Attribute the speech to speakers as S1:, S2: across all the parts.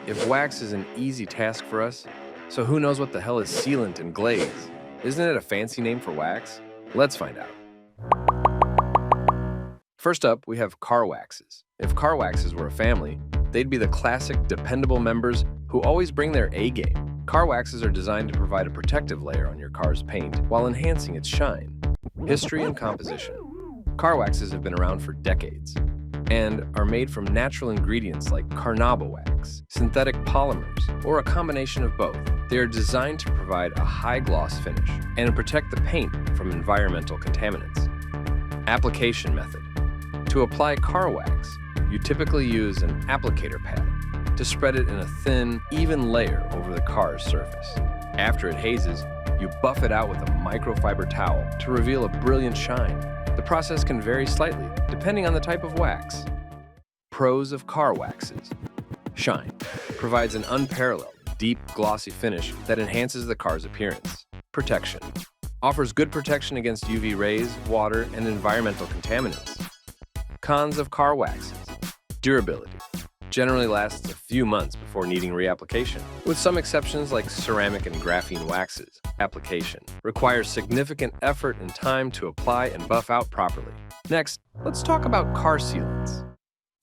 S1: If wax is an easy task for us, so who knows what the hell is sealant and glaze? Isn't it a fancy name for wax? Let's find out. First up, we have car waxes. If car waxes were a family, they'd be the classic, dependable members who always bring their A game. Car waxes are designed to provide a protective layer on your car's paint while enhancing its shine. History and composition. Car waxes have been around for decades and are made from natural ingredients like carnauba wax, synthetic polymers, or a combination of both. They are designed to provide a high-gloss finish and protect the paint from environmental contaminants. Application method. To apply car wax, you typically use an applicator pad to spread it in a thin, even layer over the car's surface. After it hazes, you buff it out with a microfiber towel to reveal a brilliant shine. The process can vary slightly, depending on the type of wax. Pros of car waxes. Shine. Provides an unparalleled, deep, glossy finish that enhances the car's appearance. Protection. Offers good protection against UV rays, water, and environmental contaminants. Cons of car waxes. Durability. Generally lasts a few months before needing reapplication, with some exceptions like ceramic and graphene waxes. Application. Requires significant effort and time to apply and buff out properly. Next, let's talk about car sealants.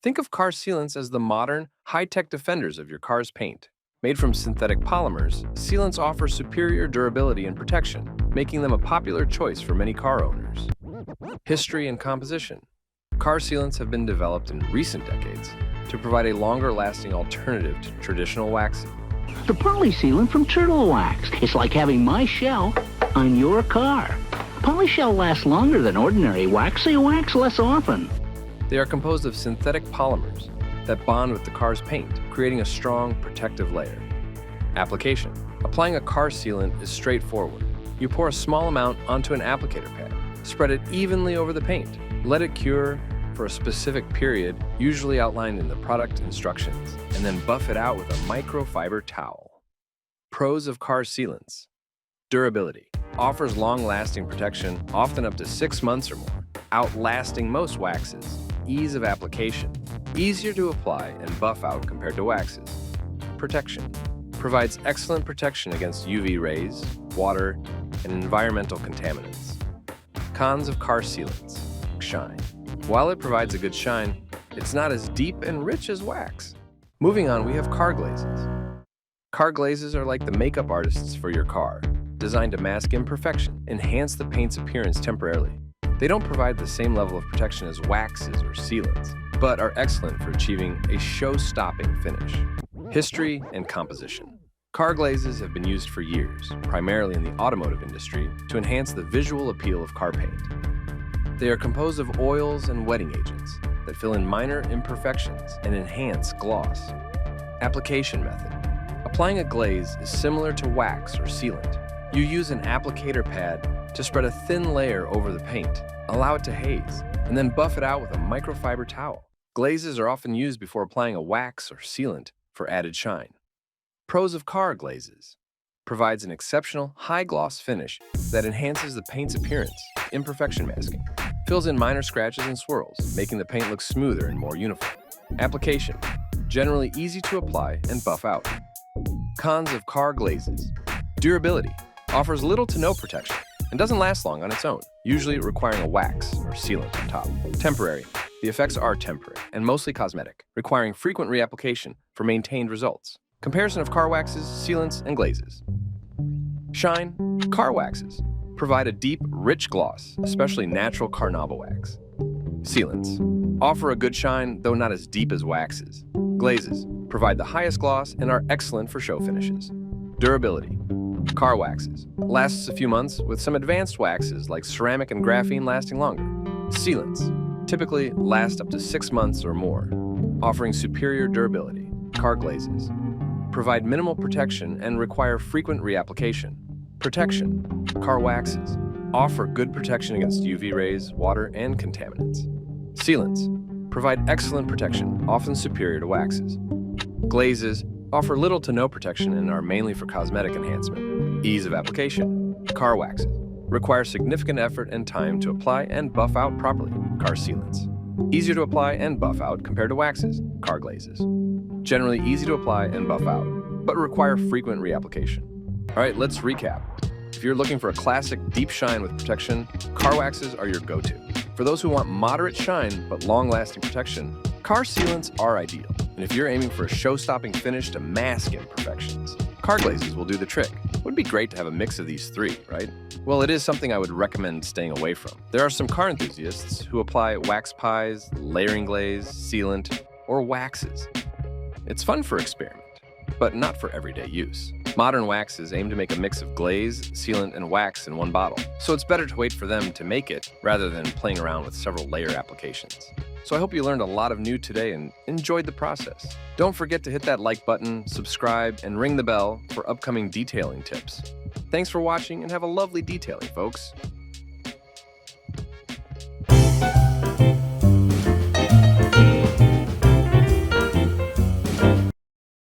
S1: Think of car sealants as the modern, high-tech defenders of your car's paint. Made from synthetic polymers, sealants offer superior durability and protection, making them a popular choice for many car owners. History and composition. Car sealants have been developed in recent decades to provide a longer-lasting alternative to traditional waxing.
S2: The poly sealant from turtle wax. It's like having my shell on your car. Poly shell lasts longer than ordinary wax, so you wax less often.
S1: They are composed of synthetic polymers that bond with the car's paint, creating a strong protective layer. Application. Applying a car sealant is straightforward. You pour a small amount onto an applicator pad. Spread it evenly over the paint. Let it cure for a specific period, usually outlined in the product instructions, and then buff it out with a microfiber towel. Pros of car sealants. Durability. Offers long-lasting protection, often up to 6 months or more, outlasting most waxes. Ease of application. Easier to apply and buff out compared to waxes. Protection. Provides excellent protection against UV rays, water, and environmental contaminants. Cons of car sealants. Shine. While it provides a good shine, it's not as deep and rich as wax. Moving on, we have car glazes. Car glazes are like the makeup artists for your car, designed to mask imperfection, enhance the paint's appearance temporarily. They don't provide the same level of protection as waxes or sealants, but are excellent for achieving a show-stopping finish. History and composition. Car glazes have been used for years, primarily in the automotive industry, to enhance the visual appeal of car paint. They are composed of oils and wetting agents that fill in minor imperfections and enhance gloss. Application method. Applying a glaze is similar to wax or sealant. You use an applicator pad to spread a thin layer over the paint, allow it to haze, and then buff it out with a microfiber towel. Glazes are often used before applying a wax or sealant for added shine. Pros of car glazes. Provides an exceptional, high-gloss finish that enhances the paint's appearance, imperfection masking. Fills in minor scratches and swirls, making the paint look smoother and more uniform. Application. Generally easy to apply and buff out. Cons of car glazes. Durability. Offers little to no protection and doesn't last long on its own, usually requiring a wax or sealant on top. Temporary. The effects are temporary and mostly cosmetic, requiring frequent reapplication for maintained results. Comparison of car waxes, sealants, and glazes. Shine. Car waxes provide a deep, rich gloss, especially natural carnauba wax. Sealants offer a good shine, though not as deep as waxes. Glazes provide the highest gloss and are excellent for show finishes. Durability. Car waxes lasts a few months, with some advanced waxes like ceramic and graphene lasting longer. Sealants typically last up to 6 months or more, offering superior durability. Car glazes provide minimal protection and require frequent reapplication. Protection. Car waxes offer good protection against UV rays, water, and contaminants. Sealants provide excellent protection, often superior to waxes. Glazes offer little to no protection and are mainly for cosmetic enhancement. Ease of application. Car waxes require significant effort and time to apply and buff out properly. Car sealants. Easier to apply and buff out compared to waxes. Car glazes. generally easy to apply and buff out, but require frequent reapplication. All right, let's recap. If you're looking for a classic deep shine with protection, car waxes are your go-to. For those who want moderate shine but long-lasting protection, car sealants are ideal. And if you're aiming for a show-stopping finish to mask imperfections, car glazes will do the trick. It would be great to have a mix of these three, right? Well, it is something I would recommend staying away from. There are some car enthusiasts who apply wax pies, layering glaze, sealant, or waxes. It's fun for experiment, but not for everyday use. Modern waxes aim to make a mix of glaze, sealant, and wax in one bottle, so it's better to wait for them to make it rather than playing around with several layer applications. So I hope you learned a lot of new today and enjoyed the process. Don't forget to hit that like button, subscribe, and ring the bell for upcoming detailing tips. Thanks for watching and have a lovely detailing, folks.